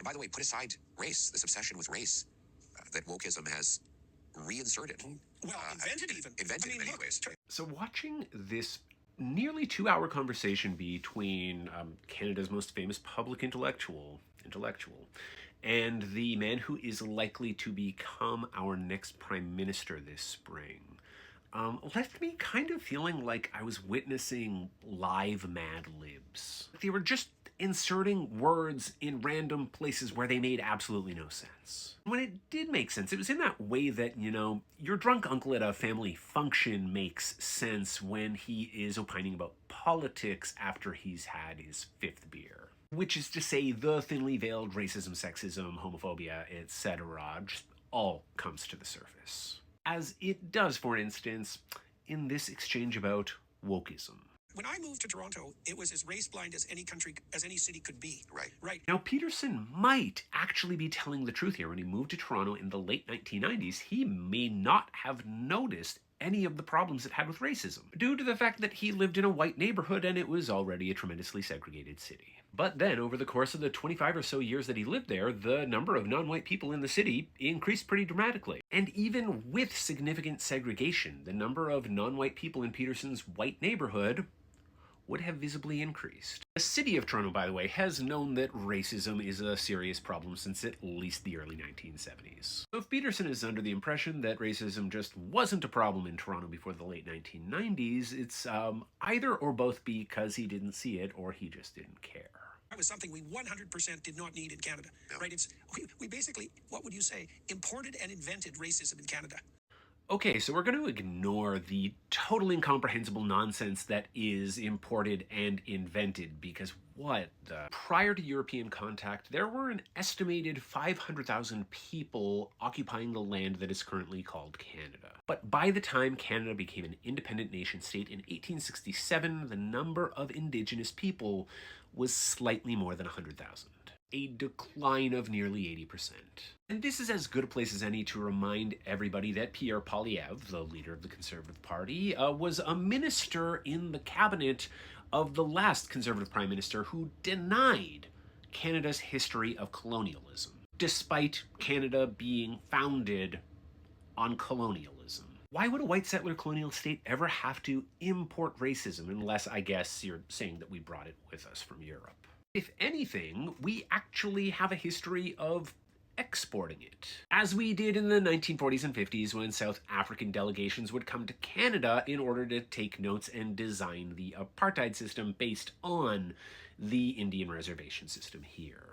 And by the way, put aside race, this obsession with race that wokeism has reinserted. Well, invented even. Invented in many ways. So watching this nearly 2-hour conversation between Canada's most famous public intellectual, and the man who is likely to become our next prime minister this spring, left me kind of feeling like I was witnessing live Mad Libs. They were just inserting words in random places where they made absolutely no sense. When it did make sense, it was in that way that, your drunk uncle at a family function makes sense when he is opining about politics after he's had his 5th beer. Which is to say, the thinly veiled racism, sexism, homophobia, etc. just all comes to the surface. As it does, for instance, in this exchange about wokeism. When I moved to Toronto, it was as race blind as any country, as any city could be. Right. Now, Peterson might actually be telling the truth here. When he moved to Toronto in the late 1990s, he may not have noticed any of the problems it had with racism, due to the fact that he lived in a white neighborhood and it was already a tremendously segregated city. But then, over the course of the 25 or so years that he lived there, the number of non-white people in the city increased pretty dramatically. And even with significant segregation, the number of non-white people in Peterson's white neighborhood would have visibly increased. The city of Toronto, by the way, has known that racism is a serious problem since at least the early 1970s. So if Peterson is under the impression that racism just wasn't a problem in Toronto before the late 1990s, it's either or both because he didn't see it or he just didn't care. That was something we 100% did not need in Canada, right? We basically, what would you say, imported and invented racism in Canada. Okay, so we're going to ignore the totally incomprehensible nonsense that is imported and invented, because prior to European contact, there were an estimated 500,000 people occupying the land that is currently called Canada. But by the time Canada became an independent nation state in 1867, the number of Indigenous people was slightly more than 100,000. A decline of nearly 80%. And this is as good a place as any to remind everybody that Pierre Poilievre, the leader of the Conservative Party, was a minister in the cabinet of the last Conservative Prime Minister who denied Canada's history of colonialism, despite Canada being founded on colonialism. Why would a white settler colonial state ever have to import racism, unless, I guess, you're saying that we brought it with us from Europe? If anything, we actually have a history of exporting it. As we did in the 1940s and 50s when South African delegations would come to Canada in order to take notes and design the apartheid system based on the Indian reservation system here.